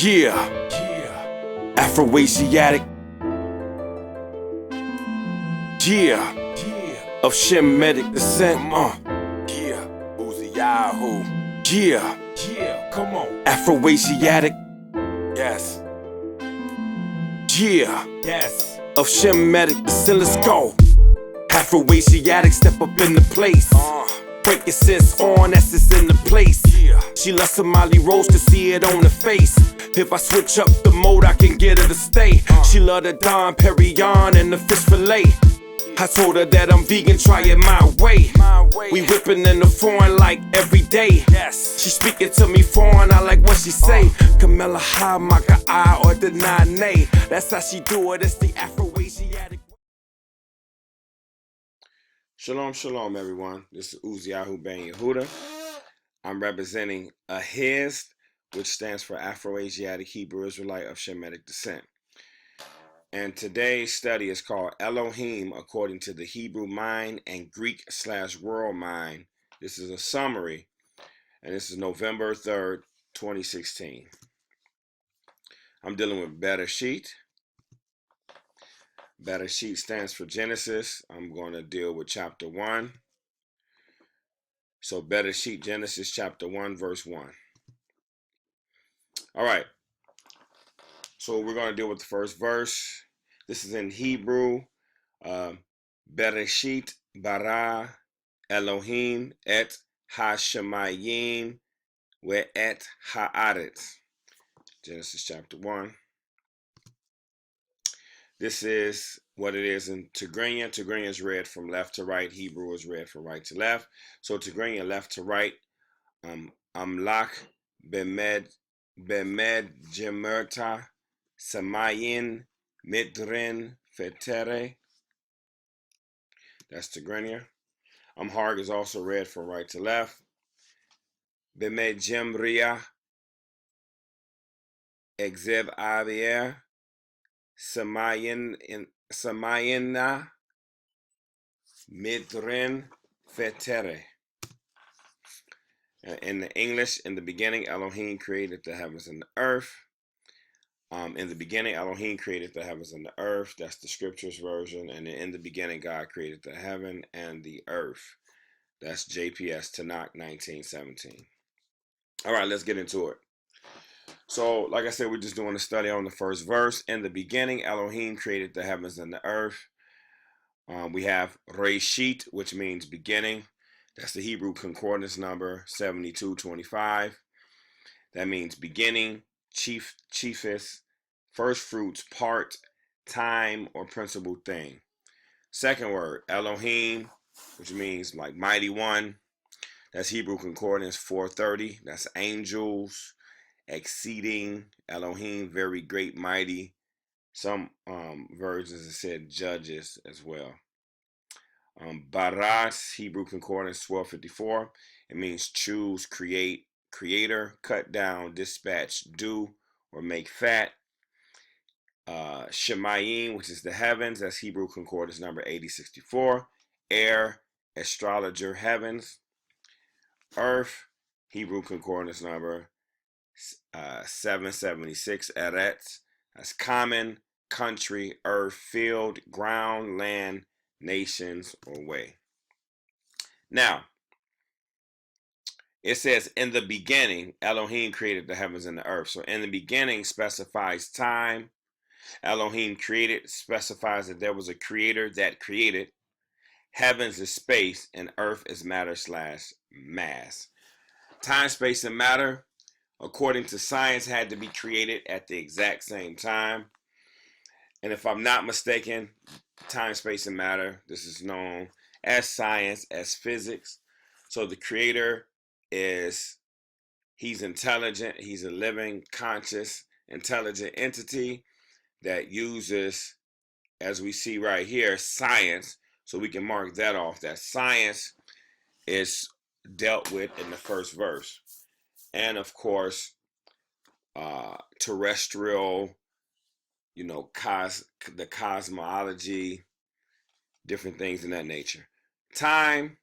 Yeah, Afro-Asiatic. Yeah, of Shemitic descent. Yeah, Yahoo. Yeah, come on. Afro-Asiatic. Yes. Yeah, yes. Of Shemitic descent. Let's go. Afro-Asiatic, step up in the place. Break your sense on, essence in the place. She loves Somali rolls to see it on her face. If I switch up the mode, I can get her to stay. She love the Dom Perignon and the fish fillet. I told her that I'm vegan, try it my way. We whipping in the foreign like every day. She speaking to me foreign, I like what she say. Camilla ha, maka I, or deny nay. That's how she do it, it's the Afro-Asiatic. Shalom, shalom, everyone. This is Uziyahu Ben Yehuda. I'm representing AAHISD, which stands for Afro-Asiatic Hebrew Israelite of Shemitic descent. And today's study is called Elohim according to the Hebrew mind and Greek/world mind. This is a summary, and this is November 3rd, 2016. I'm dealing with Bereshith. Bereshith stands for Genesis. I'm going to deal with chapter 1. So Bereshith, Genesis chapter 1, verse 1. All right. So we're going to deal with the first verse. This is in Hebrew. Bereshith bara Elohim et ha-shemayim ve et haaretz. Genesis chapter 1. This is what it is in Tigrinya. Tigrinya is read from left to right. Hebrew is read from right to left. So Tigrinya left to right. Amlach bemed gemerta samayin midrin fetere. That's Tigrinya. Amharic is also read from right to left. Bemed gemria exeb avier samayina midrin fetere. In the English, in the beginning, Elohim created the heavens and the earth. In the beginning, Elohim created the heavens and the earth. That's the scriptures version. And in the beginning, God created the heaven and the earth. That's JPS Tanakh 1917. All right, let's get into it. So, like I said, we're just doing a study on the first verse. In the beginning, Elohim created the heavens and the earth. We have Bereshith, which means beginning. That's the Hebrew concordance number 7225. That means beginning, chiefest, first fruits, part, time, or principal thing. Second word, Elohim, which means like mighty one. That's Hebrew concordance 430. That's angels, exceeding, Elohim, very great, mighty. Some versions have said judges as well. Baras, Hebrew concordance 1254. It means choose, create, creator, cut down, dispatch, do, or make fat. Shemayim, which is the heavens. That's Hebrew concordance number 8064. Air, astrologer, heavens. Earth, Hebrew concordance number 776. Eretz. That's common, country, earth, field, ground, land, nations, or way. Now, it says, in the beginning, Elohim created the heavens and the earth. So in the beginning specifies time. Elohim created specifies that there was a creator that created. Heavens is space, and earth is matter/mass. Time, space, and matter, according to science, had to be created at the exact same time. And if I'm not mistaken, time, space, and matter, this is known as science, as physics. So the creator he's intelligent, he's a living, conscious, intelligent entity that uses, as we see right here, science. So we can mark that off, that science is dealt with in the first verse. And of course, terrestrial, the cosmology, different things in that nature. Time,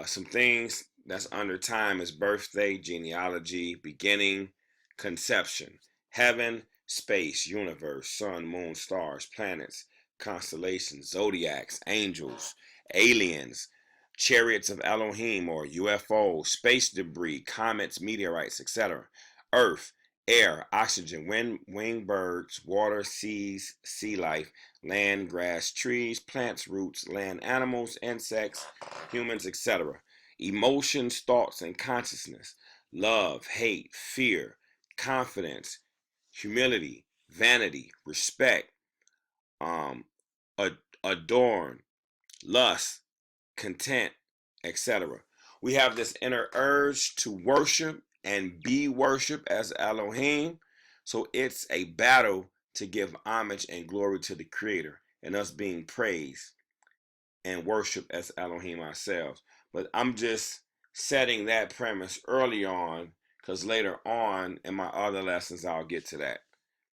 some things that's under time is birthday, genealogy, beginning, conception, heaven, space, universe, sun, moon, stars, planets, constellations, zodiacs, angels, aliens, chariots of Elohim or UFOs, space debris, comets, meteorites, etc. Earth, air, oxygen, wind, winged birds, water, seas, sea life, land, grass, trees, plants, roots, land animals, insects, humans, etc. Emotions, thoughts, and consciousness, love, hate, fear, confidence, humility, vanity, respect, adorn, lust, content, etc. We have this inner urge to worship and be worshiped as Elohim. So it's a battle to give homage and glory to the Creator and us being praised and worshiped as Elohim ourselves. But I'm just setting that premise early on because later on in my other lessons I'll get to that.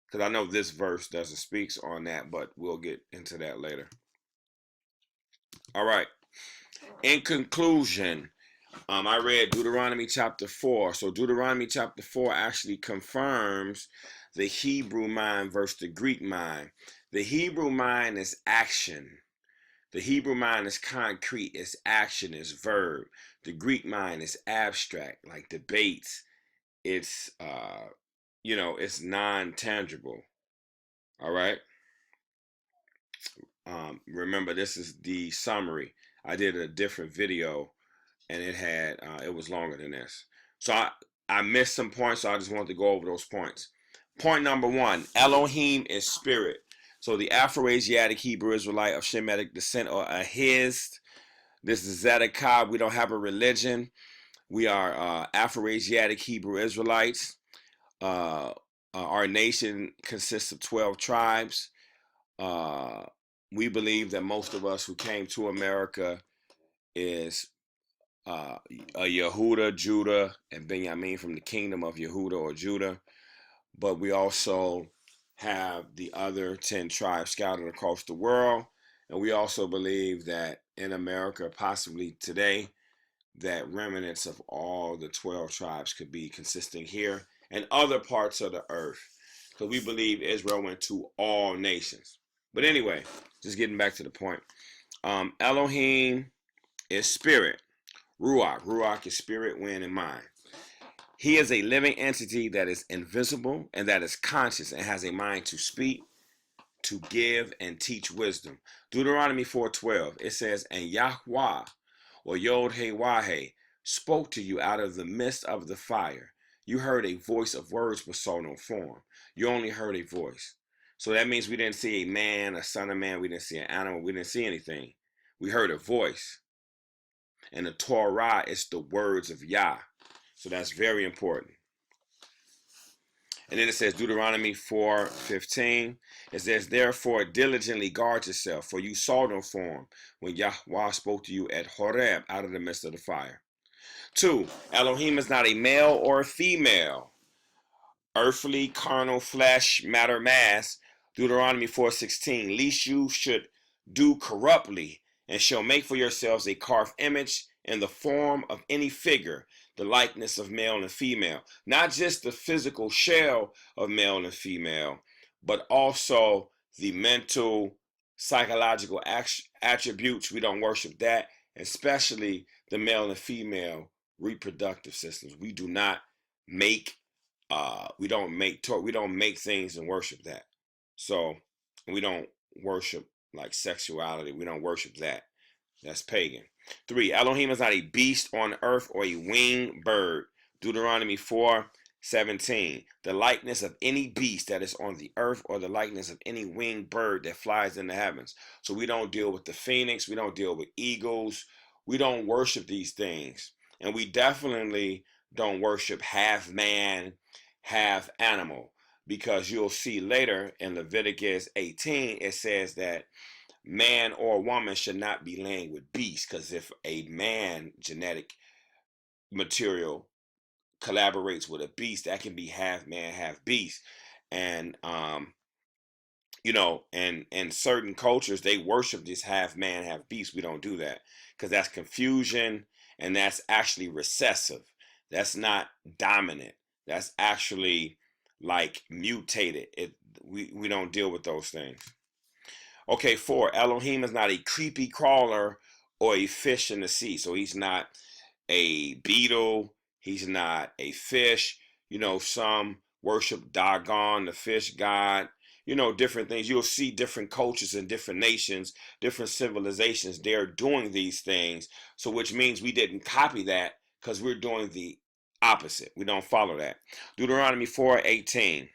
Because I know this verse doesn't speak on that, but we'll get into that later. All right. In conclusion, I read Deuteronomy chapter 4. So Deuteronomy chapter 4 actually confirms the Hebrew mind versus the Greek mind. The Hebrew mind is action. The Hebrew mind is concrete, it's action, it's verb. The Greek mind is abstract, like debates. It's, it's non-tangible. All right? Remember, this is the summary. I did a different video, and it was longer than this. So I missed some points, so I just wanted to go over those points. Point number 1, Elohim is spirit. So the Afro-Asiatic Hebrew Israelite of Shemitic descent, or AAHISD. This is Tzedekah. We don't have a religion. We are Afro-Asiatic Hebrew Israelites. Our nation consists of 12 tribes. We believe that most of us who came to America is a Yehuda, Judah, and Benjamin from the kingdom of Yehuda or Judah. But we also have the other 10 tribes scattered across the world. And we also believe that in America, possibly today, that remnants of all the 12 tribes could be consisting here and other parts of the earth. Because we believe Israel went to all nations. But anyway, just getting back to the point. Elohim is spirit. Ruach is spirit, wind, and mind. He is a living entity that is invisible and that is conscious and has a mind to speak, to give, and teach wisdom. Deuteronomy 4:12, it says, and Yahweh, or Yod-Heh-Wah-Heh, spoke to you out of the midst of the fire. You heard a voice of words but saw no form. You only heard a voice. So that means we didn't see a man, a son of man. We didn't see an animal. We didn't see anything. We heard a voice. And the Torah is the words of Yah. So that's very important. And then it says Deuteronomy 4:15. It says, therefore diligently guard yourself, for you saw no form when Yahweh spoke to you at Horeb out of the midst of the fire. 2, Elohim is not a male or a female. Earthly, carnal, flesh, matter, mass. Deuteronomy 4:16. Lest you should do corruptly, and shall make for yourselves a carved image in the form of any figure, the likeness of male and female. Not just the physical shell of male and female, but also the mental, psychological attributes. We don't worship that, especially the male and female reproductive systems. We do not make we don't make things and worship that. So we don't worship like sexuality. We don't worship that. That's pagan. 3, Elohim is not a beast on earth or a winged bird. Deuteronomy 4:17. The likeness of any beast that is on the earth or the likeness of any winged bird that flies in the heavens. So we don't deal with the phoenix. We don't deal with eagles. We don't worship these things. And we definitely don't worship half man, half animal. Because you'll see later in Leviticus 18, it says that man or woman should not be laying with beasts, because if a man genetic material collaborates with a beast, that can be half man, half beast. And in certain cultures they worship this half man, half beast. We don't do that because that's confusion, and that's actually recessive. That's not dominant. That's actually like mutated. We don't deal with those things. Okay, 4, Elohim is not a creepy crawler or a fish in the sea. So he's not a beetle. He's not a fish. You know, some worship Dagon, the fish god. You know, different things. You'll see different cultures and different nations, different civilizations. They're doing these things. So which means we didn't copy that because we're doing the opposite. We don't follow that. Deuteronomy 4:18.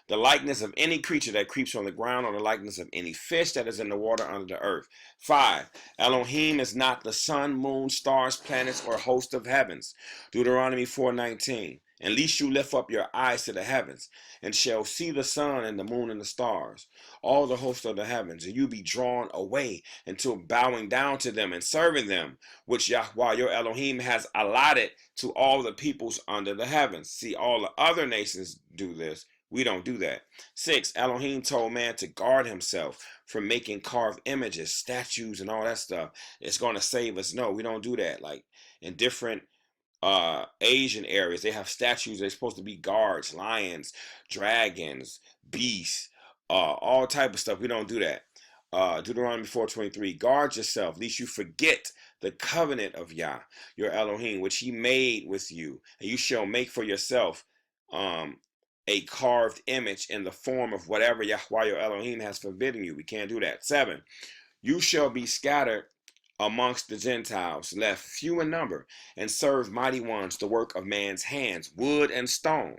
The likeness of any creature that creeps on the ground, or the likeness of any fish that is in the water under the earth. 5, Elohim is not the sun, moon, stars, planets, or host of heavens. Deuteronomy 4:19. At least you lift up your eyes to the heavens, and shall see the sun and the moon and the stars, all the hosts of the heavens, and you be drawn away until bowing down to them and serving them, which Yahweh your Elohim has allotted to all the peoples under the heavens. See, all the other nations do this. We don't do that. 6, Elohim told man to guard himself from making carved images, statues, and all that stuff. It's going to save us. No, we don't do that. Like in different Asian areas, they have statues. They're supposed to be guards, lions, dragons, beasts, all type of stuff. We don't do that. Deuteronomy 4:23. Guard yourself, lest you forget the covenant of Yah, your Elohim, which he made with you, and you shall make for yourself a carved image in the form of whatever Yahweh your Elohim has forbidden you. We can't do that. 7, you shall be scattered amongst the Gentiles, left few in number, and serve mighty ones, the work of man's hands, wood and stone.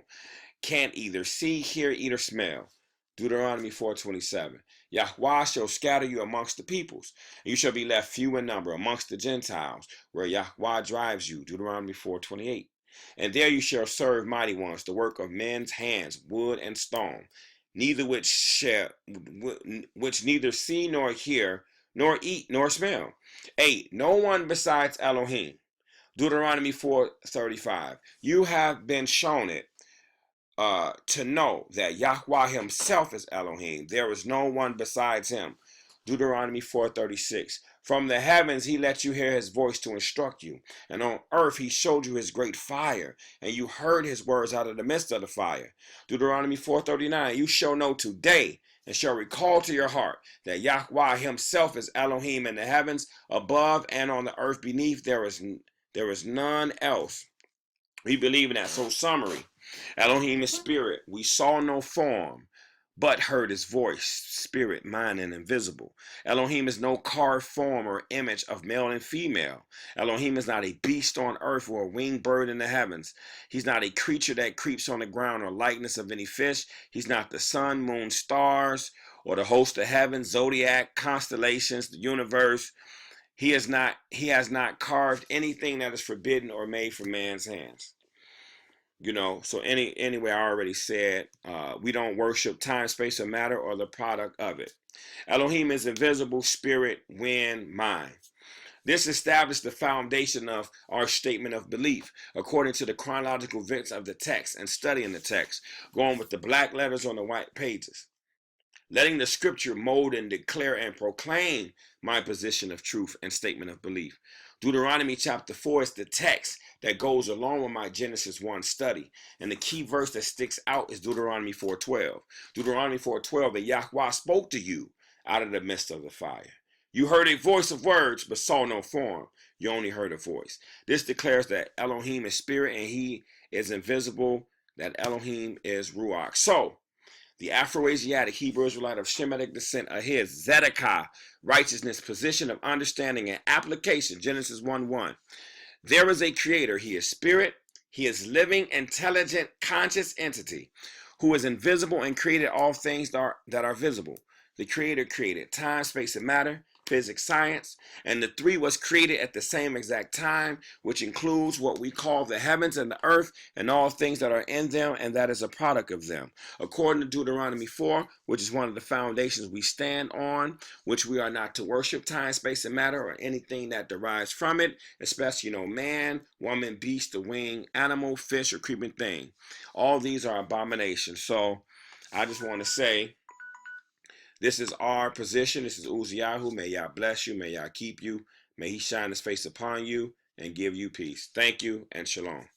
Can't either see, hear, eat, or smell. Deuteronomy 4:27. Yahweh shall scatter you amongst the peoples, and you shall be left few in number amongst the Gentiles, where Yahweh drives you. Deuteronomy 4:28. And there you shall serve mighty ones, the work of men's hands, wood and stone, which neither see nor hear, nor eat nor smell. 8, no one besides Elohim. Deuteronomy 4:35. You have been shown it to know that Yahweh himself is Elohim. There is no one besides him. Deuteronomy 4:36. From the heavens he let you hear his voice to instruct you, and on earth he showed you his great fire, and you heard his words out of the midst of the fire. Deuteronomy 4:39. You shall know today and shall recall to your heart that Yahweh himself is Elohim in the heavens above and on the earth beneath. There is none else. We believe in that. So summary. Elohim is spirit. We saw no form, but heard his voice, spirit, mind, and invisible. Elohim is no carved form or image of male and female. Elohim is not a beast on earth or a winged bird in the heavens. He's not a creature that creeps on the ground or likeness of any fish. He's not the sun, moon, stars, or the host of heaven, zodiac, constellations, the universe. He has not carved anything that is forbidden or made from man's hands. You know, so anyway, I already said, we don't worship time, space, or matter, or the product of it. Elohim is invisible, spirit, wind, mind. This established the foundation of our statement of belief, according to the chronological events of the text and studying the text, going with the black letters on the white pages. Letting the scripture mold and declare and proclaim my position of truth and statement of belief. Deuteronomy chapter 4 is the text that goes along with my Genesis 1 study. And the key verse that sticks out is Deuteronomy 4:12. Deuteronomy 4:12, that Yahweh spoke to you out of the midst of the fire. You heard a voice of words, but saw no form. You only heard a voice. This declares that Elohim is spirit and he is invisible, that Elohim is Ruach. So, the Afro-Asiatic Hebrew Israelite of Shemitic descent, AAHISD, Tzedekah, righteousness, position of understanding and application, Genesis 1:1. There is a creator. He is spirit. He is living, intelligent, conscious entity who is invisible and created all things that are visible. The creator created time, space, and matter, physics, science, and the three was created at the same exact time, which includes what we call the heavens and the earth and all things that are in them, and that is a product of them. According to Deuteronomy 4, which is one of the foundations we stand on, which we are not to worship time, space, and matter, or anything that derives from it, especially, man, woman, beast, the winged animal, fish, or creeping thing. All these are abominations. So I just want to say, this is our position. This is Uziyahu. May Yah bless you. May Yah keep you. May he shine his face upon you and give you peace. Thank you and shalom.